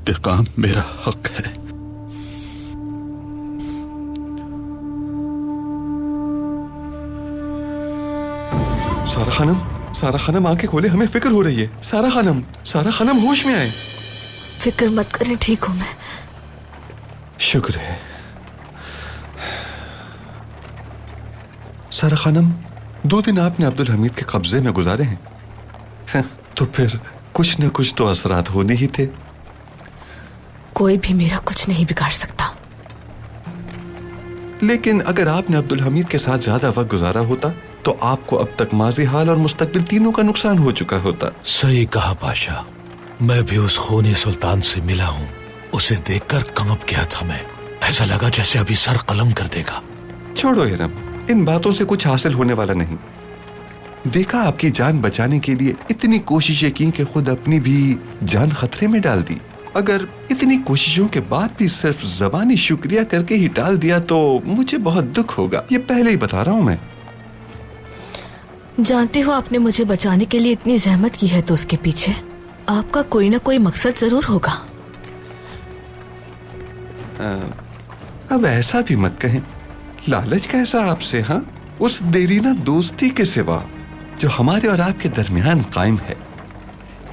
इंतकाम मेरा हक है। सारा खानम आंखें खोले, हमें फिक्र हो रही है। सारा खानम होश में आए। फिक्र मत करें, ठीक हूं मैं। शुक्र है। सारा खानम, 2 दिन आपने अब्दुल हमीद के कब्जे में गुजारे हैं, तो फिर कुछ न कुछ तो असरात होने ही थे। कोई भी मेरा कुछ नहीं बिगाड़ सकता। लेकिन अगर आपने अब्दुल हमीद के साथ ज्यादा वक्त गुजारा होता तो आपको अब तक माजी हाल और मुस्तकबिल तीनों का नुकसान हो चुका होता। सही कहा पाशा, मैं भी उस खूनी सुल्तान से मिला हूँ। उसे देखकर कंप गया था मैं। ऐसा लगा जैसे अभी सर कलम कर देगा। छोड़ो हिरम, इन बातों से कुछ हासिल होने वाला नहीं। देखा, आपकी जान बचाने के लिए इतनी कोशिशें की कि खुद अपनी भी जान खतरे में डाल दी। अगर इतनी कोशिशों के बाद भी सिर्फ ज़बानी शुक्रिया करके ही टाल दिया तो मुझे बहुत दुख होगा। ये पहले ही बता रहा हूँ मैं। जानती हो, आपने मुझे बचाने के लिए इतनी जहमत की है तो उसके पीछे आपका कोई ना कोई मकसद जरूर होगा। अब ऐसा भी मत कहें। लालच कैसा आपसे? हाँ, उस देरीना दोस्ती के सिवा जो हमारे और आपके दरमियान कायम है।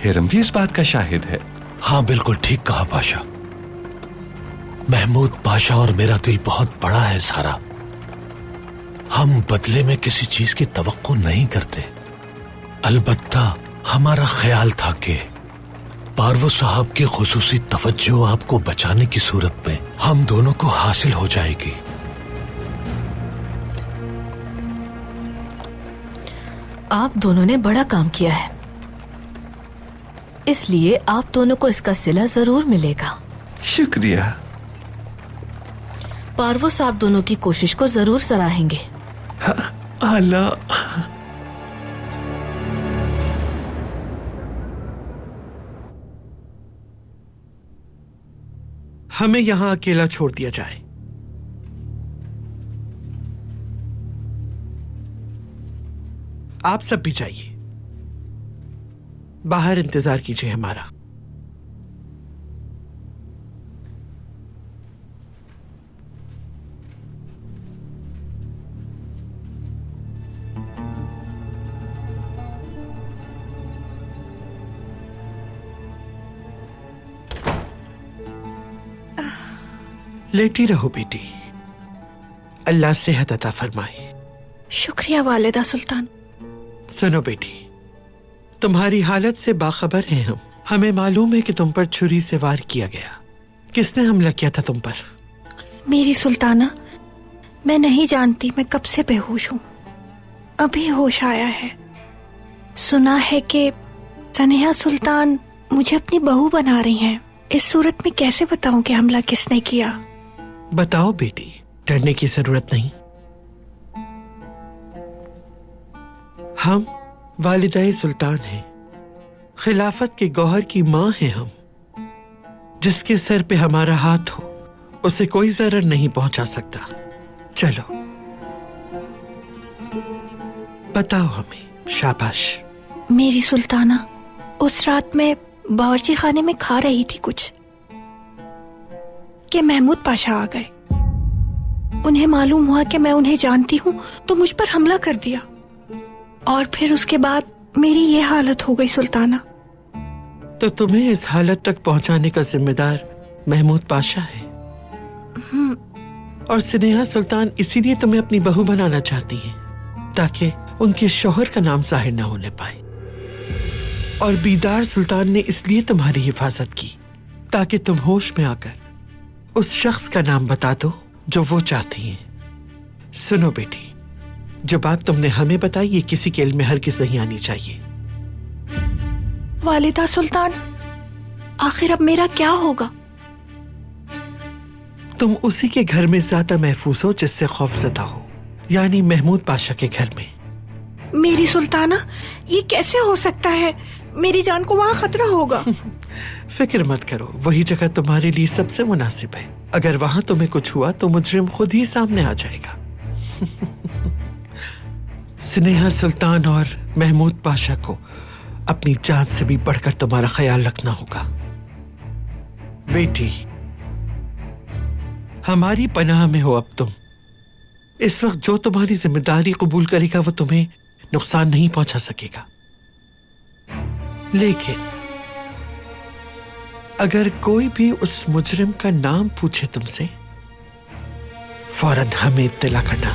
हिरम भी इस बात का शाहिद है। हाँ, बिल्कुल ठीक कहा पाशा। महमूद पाशा और मेरा दिल बहुत बड़ा है सारा। हम बदले में किसी चीज की तवक्को नहीं करते। अलबत्ता हमारा ख्याल था कि पारवो साहब की खुसूसी तवज्जो आपको बचाने की सूरत में हम दोनों को हासिल हो जाएगी। आप दोनों ने बड़ा काम किया है, इसलिए आप दोनों को इसका सिला जरूर मिलेगा। शुक्रिया। पारवो साहब दोनों की कोशिश को जरूर सराहेंगे। आला। हमें यहां अकेला छोड़ दिया जाए। आप सब भी जाइए, बाहर इंतजार कीजिए हमारा। लेटी रहो बेटी, अल्लाह सेहत अता फरमाए। शुक्रिया वालिदा सुल्तान। सुनो बेटी, तुम्हारी हालत से बाखबर हैं हम। हमें मालूम है कि तुम पर छुरी से वार किया गया। किसने हमला किया था तुम पर? मेरी सुल्ताना, मैं नहीं जानती। मैं कब से बेहोश हूँ, अभी होश आया है। सुना है कि सनेहा सुल्तान मुझे अपनी बहू बना रही हैं। इस सूरत में कैसे बताऊं कि हमला किसने किया? बताओ बेटी, डरने की जरूरत नहीं। हम वालिदा सुल्तान हैं, खिलाफत के गौहर की माँ हैं हम। जिसके सर पे हमारा हाथ हो उसे कोई जरर नहीं पहुंचा सकता। चलो बताओ हमें। शाबाश। मेरी सुल्ताना, उस रात में बावर्ची खाने में खा रही थी कुछ कि महमूद पाशा आ गए। उन्हें मालूम हुआ कि मैं उन्हें जानती हूँ तो मुझ पर हमला कर दिया, और फिर उसके बाद मेरी ये हालत हो गई सुल्ताना। तो तुम्हें इस हालत तक पहुंचाने का जिम्मेदार महमूद पाशा है। और स्नेहा सुल्तान इसीलिए तुम्हें अपनी बहू बनाना चाहती है ताकि उनके शौहर का नाम जाहिर न होने पाए। और बीदार सुल्तान ने इसलिए तुम्हारी हिफाजत की ताकि तुम होश में आकर उस शख्स का नाम बता दो जो वो चाहती हैं। सुनो बेटी, जो बात तुमने हमें बताई ये किसी के इल्म में हरगिज़ नहीं आनी चाहिए। वालिदा सुल्तान, आखिर अब मेरा क्या होगा? तुम उसी के घर में ज्यादा महफूज हो जिससे खौफजदा हो, यानी महमूद पाशा के घर में। मेरी सुल्ताना, ये कैसे हो सकता है? मेरी जान को वहाँ खतरा होगा। फिक्र मत करो, वही जगह तुम्हारे लिए सबसे मुनासिब है। अगर वहां तुम्हें कुछ हुआ तो मुजरिम खुद ही सामने आ जाएगा। स्नेहा सुल्तान और महमूद पाशा को अपनी जान से भी बढ़कर तुम्हारा ख्याल रखना होगा। बेटी, हमारी पनाह में हो अब तुम। इस वक्त जो तुम्हारी जिम्मेदारी कबूल करेगा वो तुम्हें नुकसान नहीं पहुंचा सकेगा, लेकिन अगर कोई भी उस मुजरिम का नाम पूछे तुमसे, फौरन हमें इत्तला करना।